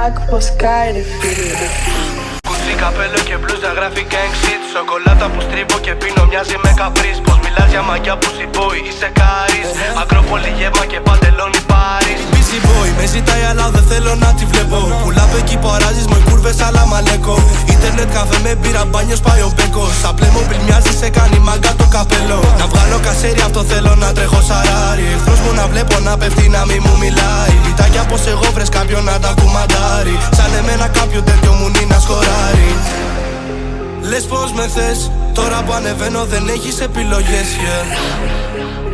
Άκπο Sky ρε φίλε. Κουτσί καπέλο και μπλούζα γράφει gang shit. Σοκολάτα που στρίβω και πίνω μοιάζει με καπρίς. Πως μιλάς για μαγιά που boy, είσαι καρύς. Ακρόπολη γεύμα και παντελόνι Πάρις. Busy boy, με ζητάει αλλά δεν θέλω να τη βλέπω. Πουλάπε εκεί που αράζεις μου οι κούρβες αλλά μαλέκο. Ίντερνετ καφέ με μπύρα μπάνιος πάει ο μπέκος. Στα Playmobil μοιάζει σε κάνει μάγκα το καπέλο. Να βγάλω κασέρι αυτό θέλω να τρέχω σαράρι. Εχθρός μου να βλέπω να πέφτει να μη μου μιλάει. Λιτάκια πως εγώ βρες κάποιον να τα κουμαντάρει. Σαν εμένα κάποιο τέτοιο μου είναι να σχοράρει. Λες πως με θες, τώρα που ανεβαίνω δεν έχεις επιλογές, yeah.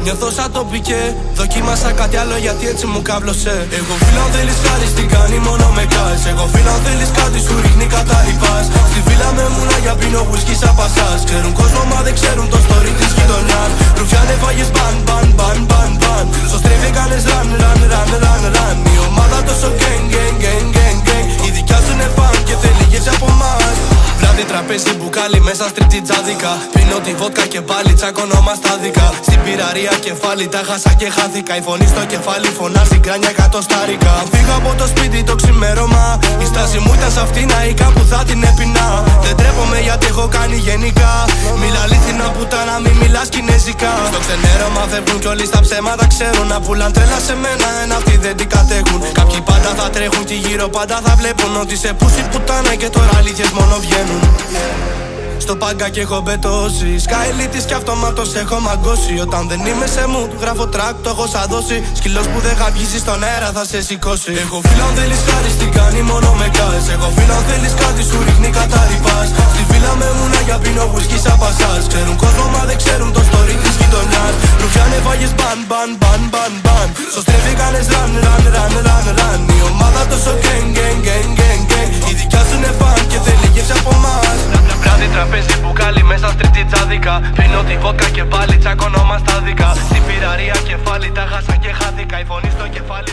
Νιώθω σαν το πικέ, δοκίμασα κάτι άλλο γιατί έτσι μου κάβλωσε. Εγώ φίλο αν θέλεις κάτι στην κάνει μόνο με κάς. Εγώ φίλο αν θέλεις κάτι σου ρίχνει κατά η πας. Στη βίλα με μούνα για πίνω whisky σαν πασάς. Ξέρουν κόσμο μα δεν ξέρουν το story της γειτονιάς. Ρουφιάνε φάγες μπαν μπαν μπαν μπαν μπαν. Στο στρέφει κάνες run run run run run. Η ομάδα τόσο gang gang gang gang gang. Η δικιά σου είναι φαν και θέλει γεύση από μας. Βράδυ τραπέζι μπουκάλι μέσα στριπτή τζάδικα. Πίνω τη βότκα και πάλι τσακωνόμαστε άδικα. Στην πυραρία κεφάλι τα χάσα και χάθηκα. Η φωνή στο κεφάλι φωνάζει γκράνια εκατοστάρικα. Αν φύγω από το σπίτι το ξημέρωμα, η στάση μου ήταν σ' αυτή να ή κάπου θα την έπινα. Δεν τρέπομαι γιατί έχω κάνει γενικά. Μιλά αλήθινα πουτάνα μη μιλάς κινέζικα. Στο ξενέρωμα φεύγουν κι όλοι στα ψέματα ξέρουν. Να πουλάν τρέλα σε μένα ένα αυτοί δεν την κατέχουν. Κάποιοι πάντα θα τρέχουν και γύρω πάντα θα βλέπουν ότι σε πούση πουτάνα και τώρα αλήθειες μόνο βγαίνουν. Στο πάγκα και έχω μπετώσει. Σκάιλίτης κι αυτόματος έχω μαγκώσει. Όταν δεν είμαι σε mood γράφω track το έχω σαν δώσει. Σκυλός που δεν χαβγίζει στον αέρα θα σε σηκώσει. Έχω φίλο αν θέλεις κάτι στην κάνει μόνο με κάς. Έχω φίλο αν θέλεις κάτι σου ρίχνει κατά ρηπάς. Στη βίλα με μούνα για πίνω whisky σαν πασάς. Ξέρουν κόσμο μα δεν ξέρουν το story της γειτονιάς. Ρουφιάνε φάγες μπαν μπαν μπαν μπαν μπαν. Στο στρέφει κάνες run run run run run. Η ομάδα τόσο gang gang gang gang gang. Η δικιά σου είναι φαν και θέλει γεύση από μας. Βράδυ τραπέζι μπουκάλι μέσα στριπτή τζάδικα. Πίνω τη βότκα και πάλι τσακωνόμαστε άδικα. Στην πυραρία κεφάλι τα χάσα και χάθηκα. Η φωνή στο κεφάλι